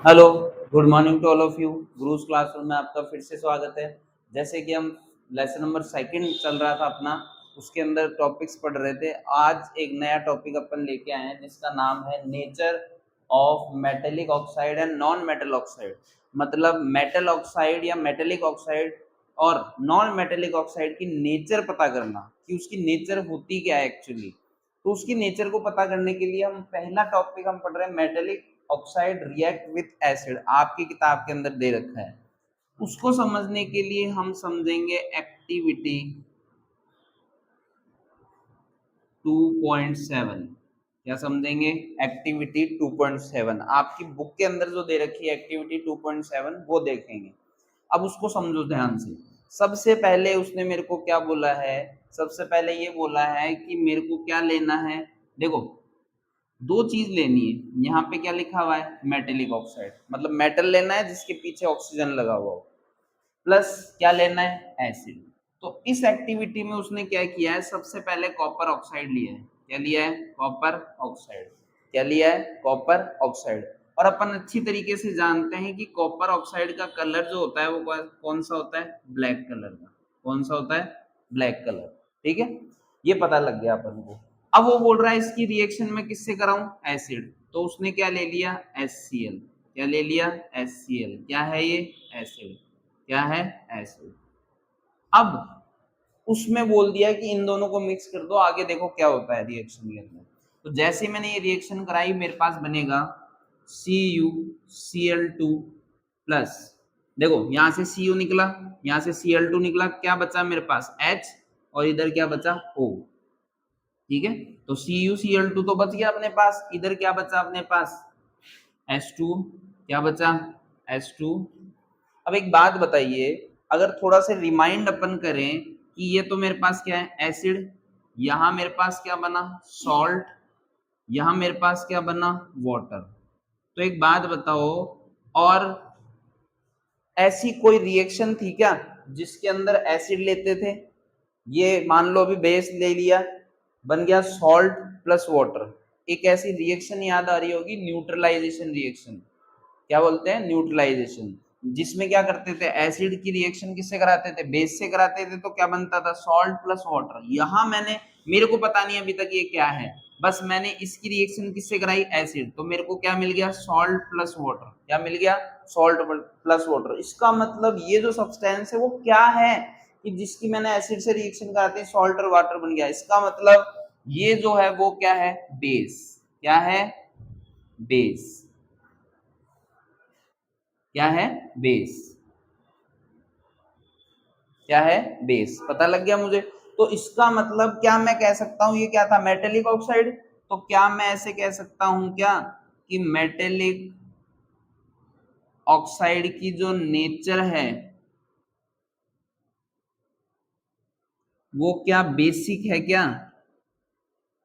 Hello, good morning to all of you. Gurus classroom में आपका फिर से स्वागत है। जैसे कि हम लेसन नंबर सेकंड चल रहा था अपना, उसके अंदर टॉपिक्स पढ़ रहे थे। आज एक नया टॉपिक अपन लेके आए हैं जिसका नाम है nature of metallic oxide and non metal oxide. मतलब मेटल ऑक्साइड या मेटेलिक ऑक्साइड और नॉन मेटेलिक ऑक्साइड की नेचर पता करना कि उसकी नेचर होती क्या है एक्चुअली। तो उसकी नेचर को पता करने के लिए हम पहला टॉपिक हम पढ़ रहे हैं metallic oxide react with acid. आपकी किताब के अंदर दे रखा है। उसको समझने के लिए हम समझेंगे एक्टिविटी 2.7। क्या समझेंगे? एक्टिविटी 2.7 आपकी बुक के अंदर जो दे रखी है एक्टिविटी 2.7 वो देखेंगे। अब उसको समझो ध्यान से। सबसे पहले उसने मेरे को क्या बोला है? सबसे पहले ये बोला है कि मेरे को क्या लेना है। देखो, दो चीज लेनी है। यहाँ पे क्या लिखा हुआ है? मेटेलिक ऑक्साइड, मतलब मेटल लेना है जिसके पीछे ऑक्सीजन लगा हुआ हो, प्लस क्या लेना है? एसिड। तो इस एक्टिविटी में उसने क्या किया है? सबसे पहले कॉपर ऑक्साइड लिया है। क्या लिया है? Copper oxide. क्या लिया है? Copper oxide. और अपन अच्छी तरीके से जानते हैं कि कॉपर ऑक्साइड का कलर जो होता है वो कौन सा होता है? ब्लैक कलर का। कौन सा होता है? Black colour. ठीक है, ये पता लग गया अपन को। अब वो बोल रहा है इसकी रिएक्शन में किससे कराऊं? एसिड। तो उसने क्या ले लिया? HCl। क्या ले लिया? HCl। क्या है ये? एसिड। क्या है? एसिड। अब उसमें बोल दिया कि इन दोनों को मिक्स कर दो, आगे देखो क्या होता है रिएक्शन के अंदर। तो जैसे मैंने ये रिएक्शन कराई, मेरे पास बनेगा CuCl2 प्लस, देखो यहां से Cu निकला, यहां से Cl2 निकला, क्या बचा मेरे पास? H, और इधर क्या बचा? O। ठीक है, तो CuCl2 तो बच गया अपने पास। इधर क्या बचा अपने पास? H2। क्या बचा? H2। अब एक बात बताइए, अगर थोड़ा सा रिमाइंड अपन करें कि ये तो मेरे पास क्या है? एसिड। यहां मेरे पास क्या बना? सॉल्ट। यहां मेरे पास क्या बना? वाटर। तो एक बात बताओ, और ऐसी कोई रिएक्शन थी क्या जिसके अंदर एसिड लेते थे? ये मान लो अभी बेस ले लिया, बन गया सॉल्ट प्लस वाटर। एक ऐसी रिएक्शन याद आ रही होगी, न्यूट्रलाइजेशन रिएक्शन। क्या बोलते हैं? न्यूट्रलाइजेशन। जिसमें क्या करते थे? एसिड की रिएक्शन किससे कराते थे? बेस से कराते थे। तो क्या बनता था? Salt plus water. यहां मैंने, मेरे को पता नहीं अभी तक ये क्या है, बस मैंने इसकी रिएक्शन किससे कराई? एसिड। तो मेरे को क्या मिल गया? Salt plus water. क्या मिल गया? Salt plus water. इसका मतलब ये जो सब्सटेंस है वो क्या है कि जिसकी मैंने एसिड से रिएक्शन कराती, सॉल्ट और वाटर बन गया। इसका मतलब ये जो है वो क्या है? बेस। क्या है? बेस। क्या है? बेस। क्या है? बेस। पता लग गया मुझे। तो इसका मतलब क्या मैं कह सकता हूं ये क्या था? Metallic oxide. तो क्या मैं ऐसे कह सकता हूं क्या कि मेटेलिक ऑक्साइड की जो नेचर है वो क्या बेसिक है क्या?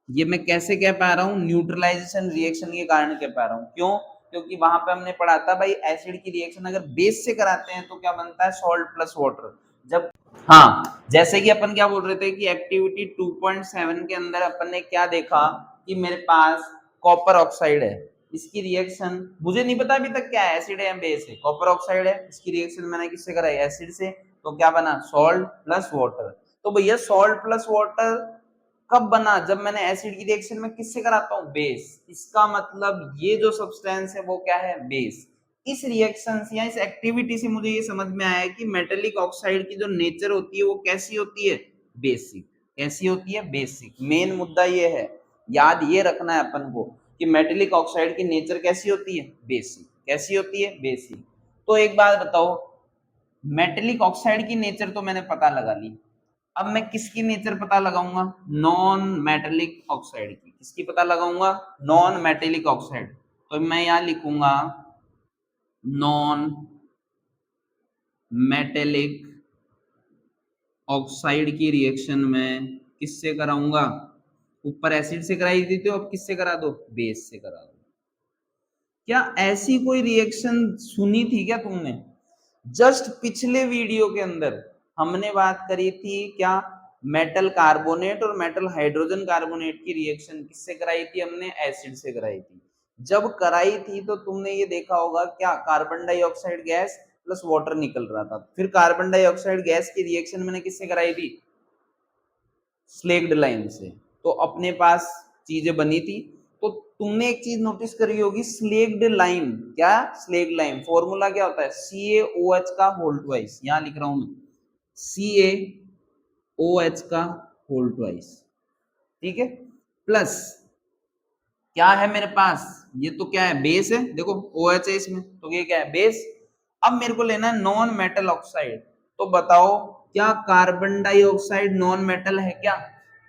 ये मैं कैसे कह पा रहा हूँ? न्यूट्रलाइजेशन रिएक्शन के कारण कह पा रहा हूँ। क्यों? क्योंकि वहां पे हमने पढ़ा था भाई, एसिड की रिएक्शन अगर बेस से कराते हैं तो क्या बनता है? Salt plus water. जब, हाँ, जैसे कि अपन क्या बोल रहे थे कि एक्टिविटी 2.7 के अंदर अपन ने क्या देखा कि मेरे पास कॉपर ऑक्साइड है। इसकी रिएक्शन मुझे नहीं पता अभी तक क्या है, एसिड है या बेस है। कॉपर ऑक्साइड है, इसकी रिएक्शन मैंने किससे कराई? एसिड से। तो क्या बना? Salt plus water. तो भैया सॉल्ट प्लस वाटर कब बना? जब मैंने एसिड की रिएक्शन में किससे कराता हूं? बेस। इसका मतलब ये जो सब्सटेंस है वो क्या है? बेस। इस रिएक्शन से या इस एक्टिविटी से मुझे ये समझ में आया कि मेटेलिक ऑक्साइड की जो नेचर होती है वो कैसी होती है? बेसिक। कैसी होती है? बेसिक। मेन मुद्दा ये है, याद ये रखना है अपन को कि मेटेलिक ऑक्साइड की नेचर कैसी होती है? बेसिक। कैसी होती है? बेसिक। तो एक बात बताओ, मेटेलिक ऑक्साइड की नेचर तो मैंने पता लगा ली। अब मैं किसकी नेचर पता लगाऊंगा? नॉन मेटेलिक ऑक्साइड की। किसकी पता लगाऊंगा? Non metallic oxide. तो मैं यहां लिखूंगा नॉन मेटेलिक ऑक्साइड की रिएक्शन में किससे कराऊंगा? ऊपर एसिड से कराई थी, तो अब किससे करा दो? बेस से करा दो। क्या ऐसी कोई रिएक्शन सुनी थी क्या तुमने? जस्ट पिछले वीडियो के अंदर हमने बात करी थी क्या? मेटल कार्बोनेट और मेटल हाइड्रोजन कार्बोनेट की रिएक्शन किससे कराई थी हमने? एसिड से कराई थी। जब कराई थी तो तुमने ये देखा होगा क्या carbon dioxide gas plus water निकल रहा था। फिर कार्बन डाइऑक्साइड गैस की रिएक्शन मैंने किससे कराई थी? स्लेक्ड लाइम से। तो अपने पास चीजें बनी थी। तो तुमने एक चीज नोटिस करी होगी, स्लेक्ड लाइम, क्या स्लेक्ड लाइम फॉर्मूला क्या होता है? CaOH का होल ट्वाइस, यहां लिख रहा हूं मैं CaOH का होल ट्वाइस, ठीक है, प्लस क्या है मेरे पास? ये तो क्या है? बेस है, देखो OH है इसमें, तो ये क्या है? बेस। अब मेरे को लेना है नॉन मेटल ऑक्साइड। तो बताओ क्या कार्बन डाइऑक्साइड नॉन मेटल है क्या?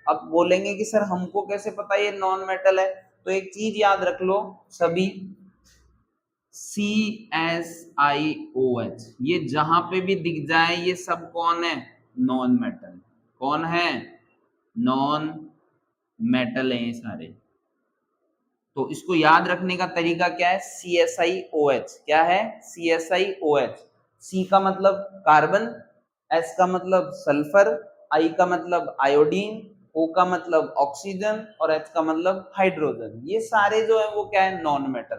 अब बोलेंगे कि सर हमको कैसे पता ये नॉन मेटल है? तो एक चीज याद रख लो सभी, CSiOH ये जहां पे भी दिख जाए ये सब कौन है? Non metal. कौन है? नॉन मेटल है ये सारे। तो इसको याद रखने का तरीका क्या है? CSiOH क्या है? CSiOH। C का मतलब कार्बन, S का मतलब सल्फर, I का मतलब आयोडीन, O का मतलब ऑक्सीजन और H का मतलब हाइड्रोजन। ये सारे जो है वो क्या है? Non metal.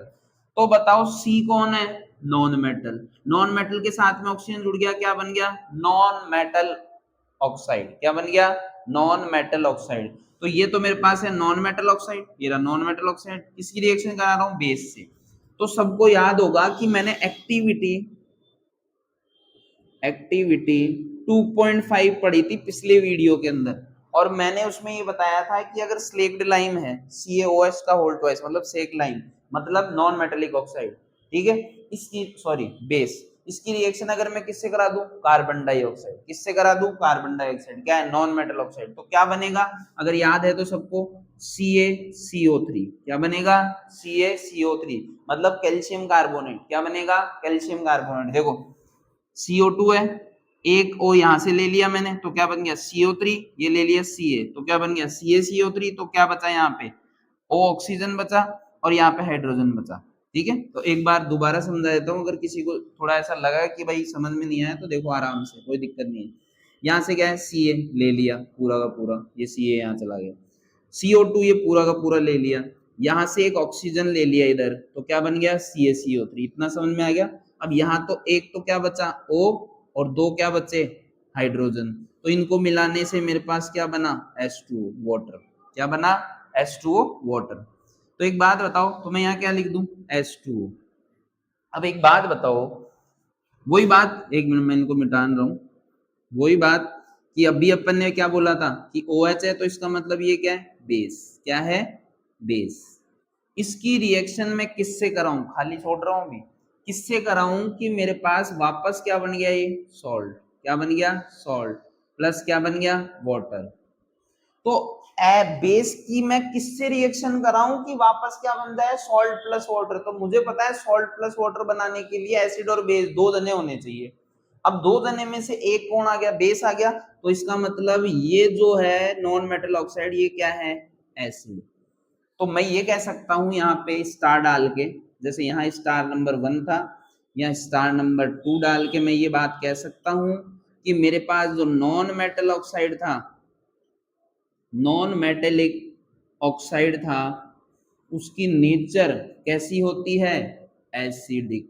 तो बताओ C कौन है? Non metal. नॉन मेटल के साथ में ऑक्सीजन जुड़ गया, क्या बन गया? Non metal oxide. क्या बन गया? Non metal oxide. तो ये तो मेरे पास है नॉन मेटल ऑक्साइड, ये रहा नॉन मेटल ऑक्साइड। इसकी रिएक्शन करा रहा हूं बेस से। तो सबको याद होगा कि मैंने एक्टिविटी एक्टिविटी 2.5 पढ़ी थी पिछले वीडियो के अंदर, और मैंने उसमें ये बताया था कि अगर स्लेक्ड लाइम है, CaOH का होल ट्वाइस मतलब सेक लाइम, मतलब नॉन मेटेलिक ऑक्साइड, ठीक है, इसकी सॉरी बेस, इसकी रिएक्शन अगर मैं किससे करा दूं? Carbon dioxide. किससे करा दूं? Carbon dioxide. क्या है? Non metal oxide. तो क्या बनेगा अगर याद है तो सबको? CaCO3। क्या बनेगा? CaCO3 मतलब कैल्शियम कार्बोनेट। क्या बनेगा? Calcium carbonate. देखो CO2 है, एक O यहां से ले लिया मैंने, तो क्या बन गया? CO3। ये ले लिया Ca, तो क्या बन गया? CaCO3। तो क्या बचा यहाँ पे? O ऑक्सीजन बचा और यहाँ पे हाइड्रोजन बचा। ठीक है, तो एक बार दोबारा समझा देता हूँ, अगर किसी को थोड़ा ऐसा लगा कि भाई समझ में नहीं आया तो देखो आराम से, कोई दिक्कत नहीं है। यहाँ से क्या है? Ca ले लिया पूरा का पूरा, ये Ca यहाँ चला गया। CO2 ये पूरा का पूरा ले लिया, यहाँ से एक ऑक्सीजन ले लिया इधर, तो क्या बन गया? CaCO3। इतना समझ में आ गया? अब यहाँ तो एक तो क्या बचा? O, और दो क्या बचे? हाइड्रोजन। तो इनको मिलाने से मेरे पास क्या बना? H2O water. क्या बना? H2O water. तो एक बात बताओ, तो मैं यहाँ क्या लिख दूं? H2O। अब एक बात बताओ, वही बात, एक मिनट मैं इनको मिटान रहा हूं, वही बात कि अभी अपन ने क्या बोला था कि OH है, तो इसका मतलब ये क्या है? बेस। क्या है? बेस। इसकी रिएक्शन में किससे कराऊं? खाली छोड़ रहा हूं अभी। किससे कराऊं कि मेरे पास वापस क्या बन गया? ये सॉल्ट। क्या बन गया? सॉल्ट। प्लस क्या बन गया? वाटर। तो बेस की मैं किससे रिएक्शन कराऊं कि वापस क्या बन जाए? Salt plus water. तो मुझे पता है सॉल्ट प्लस वाटर बनाने के लिए एसिड और बेस दो जने होने चाहिए। अब दो जने में से एक कौन आ गया? बेस आ गया। तो इसका मतलब ये जो है नॉन मेटल ऑक्साइड, ये क्या है? एसिड। तो मैं ये कह सकता हूं यहाँ पे स्टार डाल के, जैसे यहाँ स्टार नंबर 1 था, यहाँ स्टार नंबर 2 डाल के मैं ये बात कह सकता हूं कि मेरे पास जो नॉन मेटल ऑक्साइड था, नॉन मेटेलिक ऑक्साइड था, उसकी नेचर कैसी होती है? एसिडिक।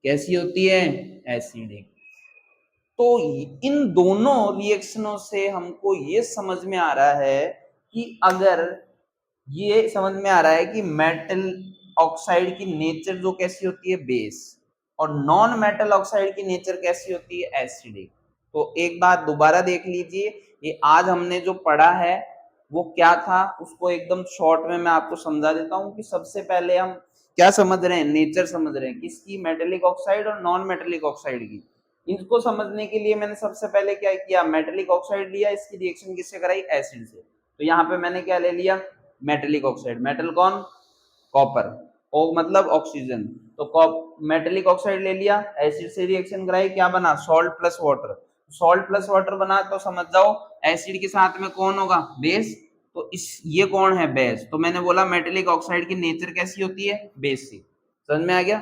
कैसी होती है? एसिडिक। तो इन दोनों रिएक्शनों से हमको ये समझ में आ रहा है कि अगर ये समझ में आ रहा है कि मेटल ऑक्साइड की नेचर जो कैसी होती है? बेस। और नॉन मेटल ऑक्साइड की नेचर कैसी होती है? एसिडिक। तो एक बात दोबारा देख लीजिए, ये आज हमने जो पढ़ा है वो क्या था, उसको एकदम शॉर्ट में मैं आपको समझा देता हूँ कि सबसे पहले हम क्या समझ रहे हैं? नेचर समझ रहे हैं किसकी? मेटेलिक ऑक्साइड और नॉन मेटेलिक ऑक्साइड की। इनको समझने के लिए मैंने सबसे पहले क्या किया? मेटेलिक ऑक्साइड लिया, इसकी रिएक्शन किससे कराई? एसिड से। तो यहाँ पे मैंने क्या ले लिया? Metallic oxide. मेटल कौन? कॉपर। ओ मतलब ऑक्सीजन। तो मेटेलिक ऑक्साइड ले लिया, एसिड से रिएक्शन कराई, क्या बना? Salt plus water. Salt plus water बना, तो समझ जाओ एसिड के साथ में कौन होगा? बेस। तो इस ये कौन है? बेस। तो मैंने बोला मेटेलिक ऑक्साइड की नेचर कैसी होती है? बेस से। समझ में आ गया?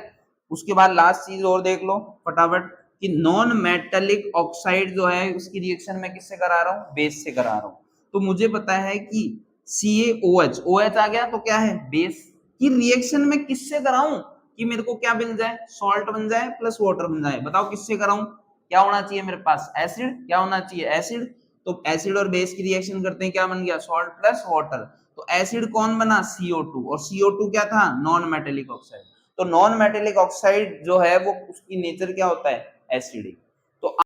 उसके बाद लास्ट चीज और देख लो फटाफट कि नॉन मेटेलिक ऑक्साइड जो है उसकी रिएक्शन मैं किससे करा रहा हूँ? बेस से करा रहा हूँ। तो मुझे पता है कि CaOH, OH आ गया तो क्या है? बेस। कि रिएक्शन में किससे कराऊं कि मेरे को क्या बन जाए, सॉल्ट बन जाए प्लस वाटर बन जाए। बताओ किससे कराऊं, क्या होना चाहिए मेरे पास, एसिड, क्या होना चाहिए एसिड। तो एसिड और बेस की रिएक्शन करते हैं, क्या बन गया, सॉल्ट प्लस वाटर। तो एसिड कौन बना, CO2, और CO2 क्या था, नॉन मेटेलिक ऑक्साइड। तो नॉन मेटेलिक ऑक्साइड जो है वो उसकी नेचर क्या होता है, एसिडिक।